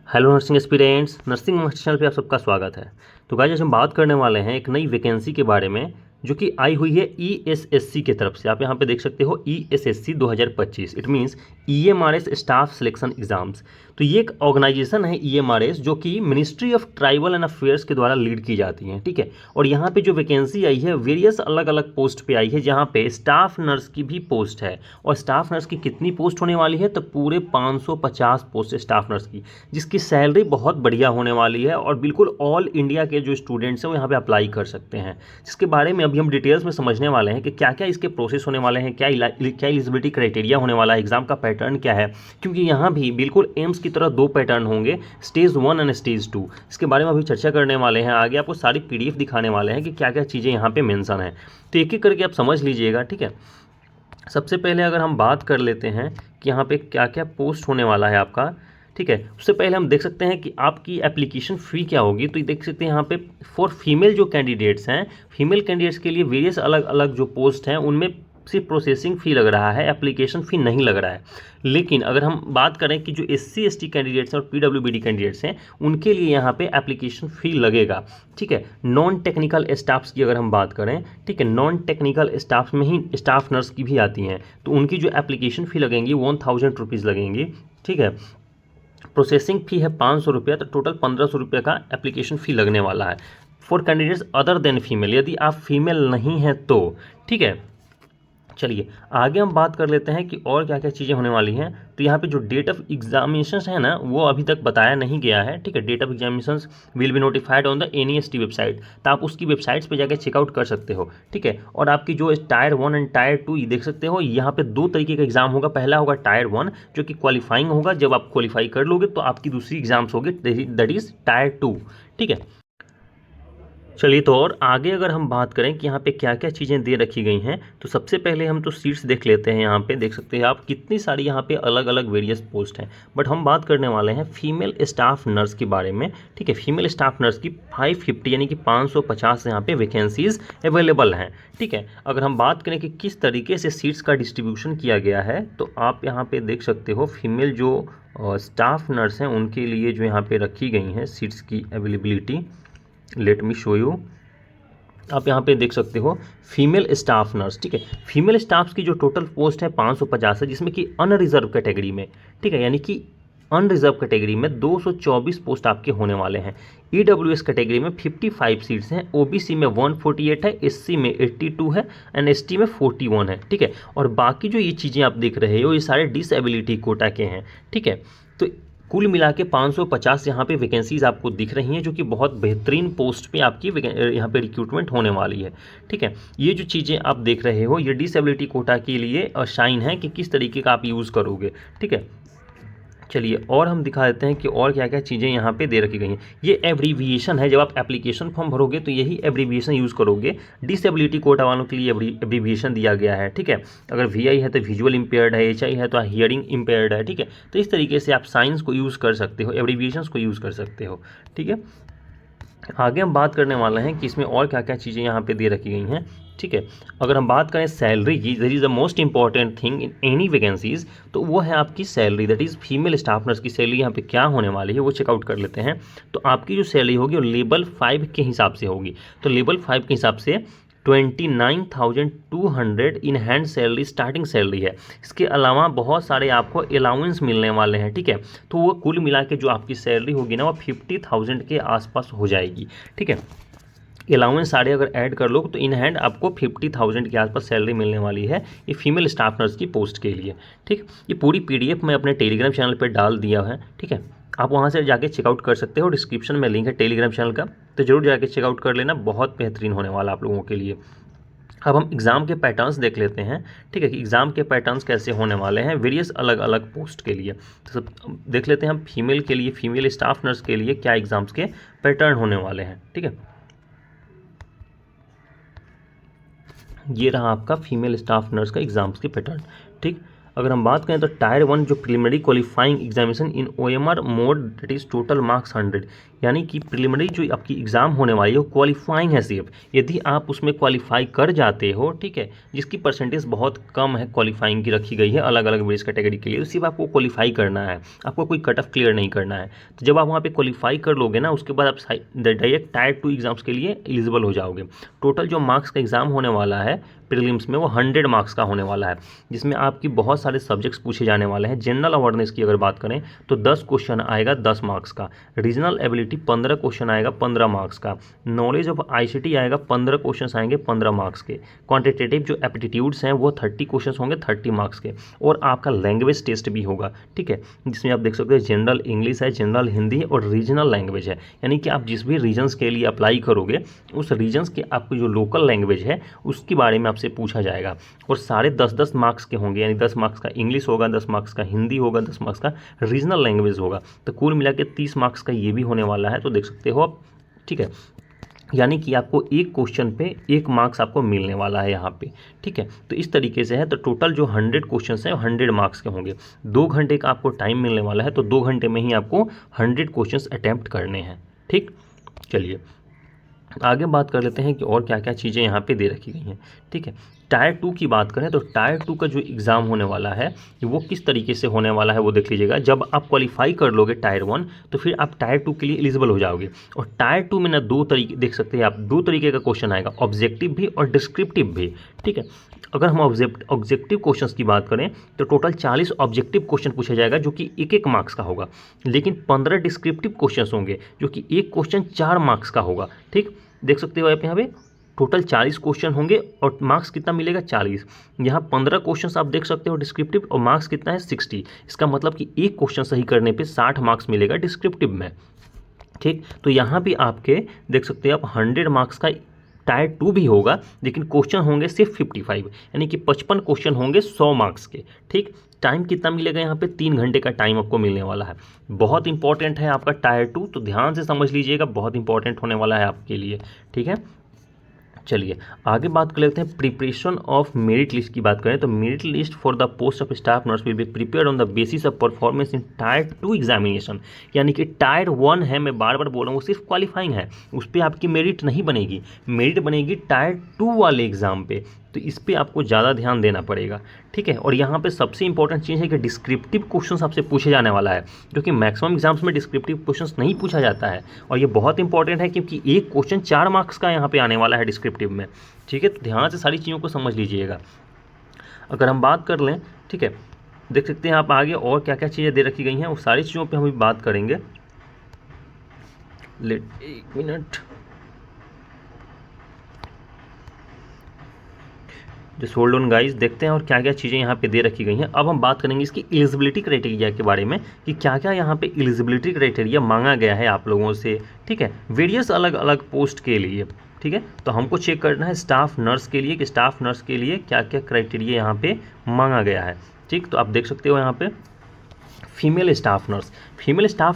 Hello nursing aspirants, nursing master channel पे आप सबका स्वागत है। तो गाइस आज हम बात करने वाले हैं एक नई वैकेंसी के बारे में जो कि आई हुई है ईएसएससी की तरफ से। आप यहाँ पे देख सकते हो ईएसएससी 2025, it means EMRS staff selection exams. तो ये एक ऑर्गेनाइजेशन है ईएमआरएस जो कि ministry of tribal and affairs के द्वारा लीड की जाती है, ठीक है। और यहाँ पे जो वैकेंसी आई है वेरियस अलग अलग पोस्ट पे आई है, जहाँ पे स्टाफ नर्स की भी पोस्ट है। और स्टाफ नर्स की कितनी पोस्ट होने वाली है? तो पूरे 550 पोस्ट है स्टाफ नर्स की, जिसकी सैलरी बहुत बढ़िया होने वाली है और बिल्कुल ऑल इंडिया के जो स्टूडेंट्स हैं वो यहाँ पे अप्लाई कर सकते हैं। जिसके बारे में अभी हम डिटेल्स में समझने वाले हैं कि क्या क्या इसके प्रोसेस होने वाले हैं, क्या एलिजिबिलिटी क्राइटेरिया होने वाला है, एग्जाम का पैटर्न क्या है। क्योंकि यहाँ भी बिल्कुल एम्स की तरह 2 पैटर्न होंगे, स्टेज 1 एंड स्टेज 2। इसके बारे में अभी चर्चा करने वाले हैं। आगे आपको सारी पीडीएफ दिखाने वाले हैं कि क्या क्या चीज़ें यहाँ पे मेंशन है। तो एक एक करके आप समझ लीजिएगा, ठीक है। सबसे पहले अगर हम बात कर लेते हैं कि यहाँ पे क्या क्या पोस्ट होने वाला है आपका, ठीक है। उससे पहले हम देख सकते हैं कि आपकी एप्लीकेशन फ़ी क्या होगी। तो ये देख सकते हैं यहाँ पे फॉर फीमेल जो कैंडिडेट्स हैं, फीमेल कैंडिडेट्स के लिए वेरियस अलग अलग जो पोस्ट हैं उनमें सिर्फ प्रोसेसिंग फ़ी लग रहा है, एप्लीकेशन फ़ी नहीं लग रहा है। लेकिन अगर हम बात करें कि जो एससी एसटी कैंडिडेट्स हैं और पीडब्ल्यूबीडी कैंडिडेट्स हैं उनके लिए यहाँ पे एप्लीकेशन फ़ी लगेगा, ठीक है। नॉन टेक्निकल स्टाफ्स की अगर हम बात करें, ठीक है, नॉन टेक्निकल स्टाफ में ही स्टाफ नर्स की भी आती हैं, तो उनकी जो एप्लीकेशन फ़ी लगेंगी 1000 रुपीज़ लगेंगी, ठीक है। प्रोसेसिंग फ़ी है 500 रुपया, तो टोटल 1500 रुपये का एप्लीकेशन फ़ी लगने वाला है for candidates other than female, यदि आप फीमेल नहीं हैं तो, ठीक है। चलिए आगे हम बात कर लेते हैं कि और क्या क्या चीज़ें होने वाली हैं। तो यहाँ पे जो डेट ऑफ एग्जामिनेशंस है ना वो अभी तक बताया नहीं गया है, ठीक है। Date of examinations will be notified on the NEST website, तो आप उसकी वेबसाइट्स पे जाकर चेकआउट कर सकते हो, ठीक है। और आपकी जो टायर 1 एंड टायर 2 ये देख सकते हो, यहाँ पे 2 तरीके का एग्जाम होगा। पहला होगा टायर 1 जो कि क्वालिफाइंग होगा, जब आप क्वालिफाई कर लोगे तो आपकी दूसरी एग्जाम्स होगी दैट इज टायर 2, ठीक है। चलिए तो और आगे अगर हम बात करें कि यहाँ पे क्या क्या चीज़ें दे रखी गई हैं, तो सबसे पहले हम तो सीट्स देख लेते हैं। यहाँ पे देख सकते हैं आप कितनी सारी यहाँ पे अलग अलग वेरियस पोस्ट हैं, बट हम बात करने वाले हैं फीमेल स्टाफ नर्स के बारे में, ठीक है। फीमेल स्टाफ नर्स की 550 यानी कि 550 यहाँ पे वैकेंसीज अवेलेबल हैं, ठीक है। अगर हम बात करें कि किस तरीके से सीट्स का डिस्ट्रीब्यूशन किया गया है, तो आप यहाँ पर देख सकते हो फीमेल जो स्टाफ नर्स हैं उनके लिए जो यहाँ पर रखी गई हैं सीट्स की availability, let me show you. आप यहाँ पे देख सकते हो फीमेल स्टाफ नर्स, ठीक है। फीमेल स्टाफ्स की जो टोटल पोस्ट है 550 है, जिसमें कि अनरिजर्व कैटेगरी में, ठीक है, यानी कि अनरिजर्व कैटेगरी में 224 पोस्ट आपके होने वाले हैं। ईडब्ल्यूएस कैटेगरी में 55 सीट्स हैं, ओबीसी में 148 है, एससी में 82 है एंड एसटी में 41 है, ठीक है। और बाकी जो ये चीज़ें आप देख रहे हो ये सारे डिसएबिलिटी कोटा के हैं, ठीक है। तो कुल मिला के 550 यहाँ पे वैकेंसीज आपको दिख रही हैं, जो कि बहुत बेहतरीन पोस्ट पे आपकी यहाँ पे रिक्रूटमेंट होने वाली है, ठीक है। ये जो चीज़ें आप देख रहे हो ये डिसेबिलिटी कोटा के लिए शाइन है कि किस तरीके का आप यूज़ करोगे, ठीक है। चलिए और हम दिखा देते हैं कि और क्या क्या चीज़ें यहाँ पे दे रखी गई हैं। ये एब्रीविएशन है, जब आप एप्लीकेशन फॉर्म भरोगे तो यही एब्रीविएशन यूज़ करोगे। डिसेबिलिटी कोटा वालों के लिए एब्रीविएशन दिया गया है, ठीक है। अगर वीआई है तो विजुअल इम्पेयर्ड है, एचआई है तो हियरिंग इम्पेयर्ड है, ठीक है। तो इस तरीके से आप साइंस को यूज़ कर सकते हो, एब्रीविएशंस को यूज़ कर सकते हो, ठीक है। आगे हम बात करने वाले हैं कि इसमें और क्या क्या चीज़ें यहाँ पे दे रखी गई हैं, ठीक है। अगर हम बात करें सैलरी की, that is the most important thing in any vacancies, तो वो है आपकी salary, that is female staff nurse की सैलरी यहाँ पे क्या होने वाली है वो चेकआउट कर लेते हैं। तो आपकी जो सैलरी होगी वो लेवल 5 के हिसाब से होगी। तो लेवल 5 के हिसाब से 29,200 in hand salary starting salary है। इसके अलावा बहुत सारे आपको अलाउंस मिलने वाले हैं, ठीक है। तो वो कुल मिला के जो आपकी सैलरी होगी ना वो 50,000 के आसपास हो जाएगी, ठीक है। अलाउंस सारे अगर ऐड कर लो तो इन हैंड आपको 50,000 के आसपास सैलरी मिलने वाली है, ये फीमेल स्टाफ नर्स की पोस्ट के लिए, ठीक। ये पूरी पीडीएफ मैं अपने टेलीग्राम चैनल पर डाल दिया है, ठीक है। आप वहाँ से जाके चेकआउट कर सकते हो, डिस्क्रिप्शन में लिंक है टेलीग्राम चैनल का, तो जरूर जाके चेकआउट कर लेना, बहुत बेहतरीन होने वाला आप लोगों के लिए। अब हम एग्ज़ाम के पैटर्न्स देख लेते हैं, ठीक है, कि एग्ज़ाम के पैटर्न्स कैसे होने वाले हैं वेरियस अलग अलग पोस्ट के लिए। तो सब देख लेते हैं हम फीमेल के लिए, फीमेल स्टाफ नर्स के लिए क्या एग्ज़ाम्स के पैटर्न होने वाले हैं, ठीक है। ये रहा आपका फीमेल स्टाफ नर्स का एग्ज़ाम्स के पैटर्न, ठीक। अगर हम बात करें तो टायर 1 जो preliminary qualifying examination in OMR mode that is total marks 100, यानी कि प्रिलिमिनरी जो आपकी एग्ज़ाम होने वाली है वो क्वालिफाइंग है सिर्फ, यदि आप उसमें क्वालिफाई कर जाते हो, ठीक है, जिसकी परसेंटेज बहुत कम है क्वालिफाइंग की रखी गई है अलग अलग वेज कैटेगरी के लिए, सिर्फ आपको क्वालिफाई करना है, आपको कोई कट ऑफ क्लियर नहीं करना है। तो जब आप वहाँ पे क्वालिफाई कर लोगे ना, उसके बाद आप डायरेक्ट टायर 2 एग्जाम्स के लिए एलिजिबल हो जाओगे। टोटल जो मार्क्स का एग्ज़ाम होने वाला है प्रीलिम्स में वो 100 मार्क्स का होने वाला है, जिसमें आपकी बहुत सारे सब्जेक्ट्स पूछे जाने वाले हैं। जनरल अवेयरनेस की अगर बात करें तो 10 क्वेश्चन आएगा 10 मार्क्स का, रीजनल एबिलिटी 15 क्वेश्चन आएगा 15 मार्क्स का, नॉलेज ऑफ आईसीटी आएगा 15 क्वेश्चन आएंगे 15 मार्क्स के, क्वांटिटेटिव जो एप्टीट्यूड्स हैं वो 30 क्वेश्चन होंगे 30 मार्क्स के, और आपका लैंग्वेज टेस्ट भी होगा, ठीक है, जिसमें आप देख सकते हो जनरल इंग्लिश है, जनरल हिंदी और रीजनल लैंग्वेज है, यानी कि आप जिस भी रीजन्स के लिए अप्लाई करोगे उस रीजन्स के आपकी जो लोकल लैंग्वेज है उसके बारे में आपसे पूछा जाएगा। और सारे 10-10 मार्क्स के होंगे, यानी 10 मार्क्स का इंग्लिश होगा, 10 मार्क्स का हिंदी होगा, 10 मार्क्स का रीजनल लैंग्वेज होगा, तो कुल मिला के 30 मार्क्स का ये भी होने वाला है। तो देख सकते हो आप, ठीक है, यानी कि आपको एक क्वेश्चन पे 1 मार्क्स आपको मिलने वाला है यहाँ पे, ठीक है। तो इस तरीके से है, तो टोटल जो 100 क्वेश्चंस हैं 100 मार्क्स के होंगे, 2 घंटे का आपको टाइम मिलने वाला है, तो 2 घंटे में ही आपको 100 क्वेश्चंस अटैम्प्ट करने हैं, ठीक। चलिए आगे बात कर लेते हैं कि और क्या क्या चीज़ें यहाँ पे दे रखी गई हैं, ठीक है। टायर 2 की बात करें तो टायर 2 का जो एग्ज़ाम होने वाला है वो किस तरीके से होने वाला है वो देख लीजिएगा। जब आप क्वालिफाई कर लोगे टायर 1 तो फिर आप टायर 2 के लिए एलिजिबल हो जाओगे। और टायर 2 में ना 2 तरीके देख सकते हैं आप, 2 तरीके का क्वेश्चन आएगा, ऑब्जेक्टिव भी और डिस्क्रिप्टिव भी, ठीक है। अगर हम ऑब्जेक्टिव क्वेश्चंस की बात करें तो टोटल 40 ऑब्जेक्टिव क्वेश्चन पूछा जाएगा जो कि 1-1 मार्क्स का होगा, लेकिन 15 डिस्क्रिप्टिव क्वेश्चंस होंगे जो कि एक क्वेश्चन 4 मार्क्स का होगा, ठीक। देख सकते हो आप यहाँ पे टोटल 40 क्वेश्चन होंगे और मार्क्स कितना मिलेगा 40। यहाँ 15 क्वेश्चंस आप देख सकते हो डिस्क्रिप्टिव और मार्क्स कितना है 60। इसका मतलब कि एक क्वेश्चन सही करने पे 60 मार्क्स मिलेगा डिस्क्रिप्टिव में, ठीक। तो यहाँ भी आपके देख सकते हो आप 100 मार्क्स का टायर 2 भी होगा, लेकिन क्वेश्चन होंगे सिर्फ 55, यानी कि 55 क्वेश्चन होंगे 100 मार्क्स के, ठीक। टाइम कितना मिलेगा यहाँ पे 3 घंटे का टाइम आपको मिलने वाला है। बहुत इंपॉर्टेंट है आपका टायर 2, तो ध्यान से समझ लीजिएगा, बहुत इंपॉर्टेंट होने वाला है आपके लिए, ठीक है। चलिए आगे बात कर लेते हैं प्रिपरेशन ऑफ मेरिट लिस्ट की बात करें तो merit list for the post of staff nurse will be prepared on the basis of performance in tyre 2 examination. यानी कि टायर 1 है, मैं बार बार बोल रहा हूँ, वो सिर्फ क्वालिफाइंग है, उस पर आपकी मेरिट नहीं बनेगी, मेरिट बनेगी टायर 2 वाले एग्जाम पे, तो इस पर आपको ज़्यादा ध्यान देना पड़ेगा, ठीक है। और यहाँ पे सबसे इंपॉर्टेंट चीज़ है कि डिस्क्रिप्टिव क्वेश्चंस आपसे पूछे जाने वाला है, जो कि मैक्सिमम एग्जाम्स में डिस्क्रिप्टिव क्वेश्चंस नहीं पूछा जाता है, और ये बहुत इंपॉर्टेंट है क्योंकि एक क्वेश्चन 4 मार्क्स का यहाँ पे आने वाला है डिस्क्रिप्टिव में, ठीक है। तो ध्यान से सारी चीज़ों को समझ लीजिएगा। अगर हम बात कर लें, ठीक है, देख सकते हैं आप आगे और क्या क्या चीज़ें दे रखी गई हैं, वो सारी चीज़ों पर हम भी बात करेंगे। एक minute, just hold on guys, देखते हैं और क्या क्या चीज़ें यहाँ पे दे रखी गई हैं। अब हम बात करेंगे इसकी एलिजिबिलिटी क्राइटेरिया के बारे में कि क्या क्या यहाँ पे एलिजिबिलिटी क्राइटेरिया मांगा गया है आप लोगों से, ठीक है, वेरियस अलग अलग पोस्ट के लिए, ठीक है। तो हमको चेक करना है स्टाफ नर्स के लिए कि स्टाफ नर्स के लिए क्या क्या क्राइटेरिया यहाँ पे मांगा गया है, ठीक। तो आप देख सकते हो यहाँ पे फीमेल स्टाफ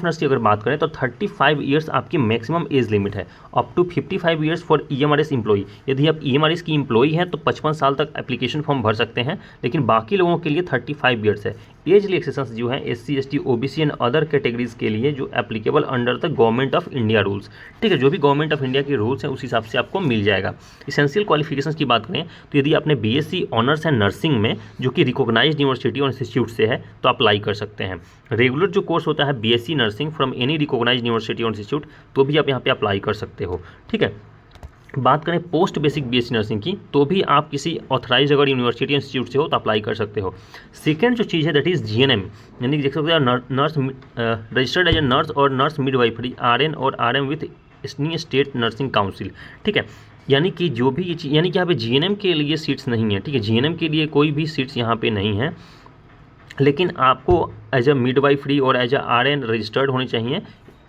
नर्स की अगर बात करें तो 35 ईयर्स आपकी मैक्सिमम एज लिमिट है, up to 55 years for EMRS employee. यदि आप ईएमआरएस की एम्प्लॉई हैं तो 55 साल तक एप्लीकेशन फॉर्म भर सकते हैं, लेकिन बाकी लोगों के लिए 35 ईयर्स है। एज रिलैक्सेशंस जो है SC ST OBC and other categories के लिए जो applicable under the government of India rules, ठीक है, जो भी गवर्नमेंट ऑफ इंडिया के रूल्स हैं उस हिसाब से आपको मिल जाएगा। इसेंशियल क्वालिफिकेशंस की बात करें तो यदि आपने BSc ऑनर्स है नर्सिंग में जो कि रिकॉग्नाइज्ड यूनिवर्सिटी और इंस्टीट्यूट से है तो अप्लाई कर सकते हैं। रेगुलर जो कोर्स होता है BSc nursing from any recognised university और इंस्टीट्यूट, तो भी आप यहाँ पे अप्लाई कर सकते हो, ठीक है। बात करें पोस्ट बेसिक BSc नर्सिंग की तो भी आप किसी ऑथराइज अगर यूनिवर्सिटी इंस्टीट्यूट से हो तो अप्लाई कर सकते हो। सेकेंड जो चीज़ है दैट इज़ GNM, यानी कि देख सकते हो nurse registered as a nurse और नर्स मिडवाइफरी RN और RM with state nursing council, ठीक है। यानी कि जो भी ये चीज़, यानी कि यहाँ पे GNM के लिए सीट्स नहीं है, ठीक है, GNM के लिए कोई भी सीट्स यहाँ पे नहीं है, लेकिन आपको एज अ मिडवाइफरी और एज अ RN रजिस्टर्ड होनी चाहिए,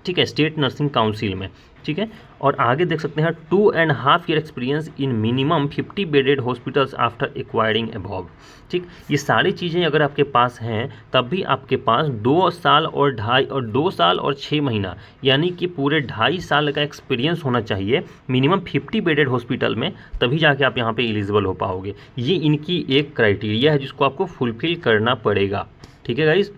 ठीक है, स्टेट नर्सिंग काउंसिल में, ठीक है। और आगे देख सकते हैं 2.5 year experience in minimum 50 bedded hospitals after acquiring above, ठीक। ये सारी चीज़ें अगर आपके पास हैं तब भी आपके पास 2 साल और 6 महीना यानी कि पूरे 2.5 साल का एक्सपीरियंस होना चाहिए मिनिमम 50 बेडेड हॉस्पिटल में, तभी जाके आप यहाँ पे एलिजिबल हो पाओगे। ये इनकी एक क्राइटेरिया है जिसको आपको फुलफिल करना पड़ेगा, ठीक है गाइज।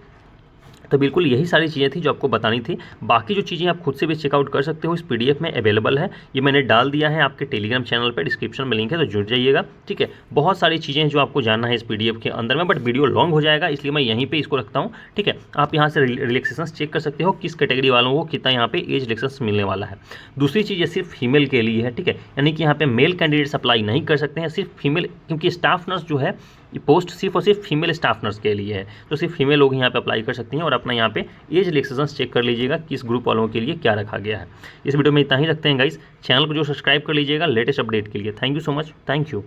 तो बिल्कुल यही सारी चीज़ें थी जो आपको बतानी थी। बाकी जो चीज़ें आप खुद से भी चेकआउट कर सकते हो, इस पीडीएफ में अवेलेबल है। ये मैंने डाल दिया है आपके टेलीग्राम चैनल पे, डिस्क्रिप्शन में लिंक है, तो जुड़ जाइएगा। ठीक है, बहुत सारी चीज़ें हैं जो आपको जानना है इस पीडीएफ के अंदर में, बट वीडियो लॉन्ग हो जाएगा इसलिए मैं यहीं पर इसको रखता हूँ। ठीक है, आप यहाँ से रिलैक्सेशन चेक कर सकते हो किस कैटेगरी वालों को कितना यहाँ पे एज रिलैक्सेशन मिलने वाला है। दूसरी चीज़ ये सिर्फ फीमेल के लिए है। ठीक है, यानी कि यहाँ पे मेल कैंडिडेट्स अप्लाई नहीं कर सकते हैं, सिर्फ फीमेल, क्योंकि स्टाफ नर्स जो है ये पोस्ट सिर्फ और सिर्फ फीमेल स्टाफ नर्स के लिए है, तो सिर्फ फीमेल लोग यहाँ पे अप्लाई कर सकती हैं। और अपना यहाँ पे एज रिलैक्सेशन चेक कर लीजिएगा किस ग्रुप वालों के लिए क्या रखा गया है। इस वीडियो में इतना ही रखते हैं गाइस। चैनल को जो सब्सक्राइब कर लीजिएगा लेटेस्ट अपडेट के लिए। Thank you so much, thank you.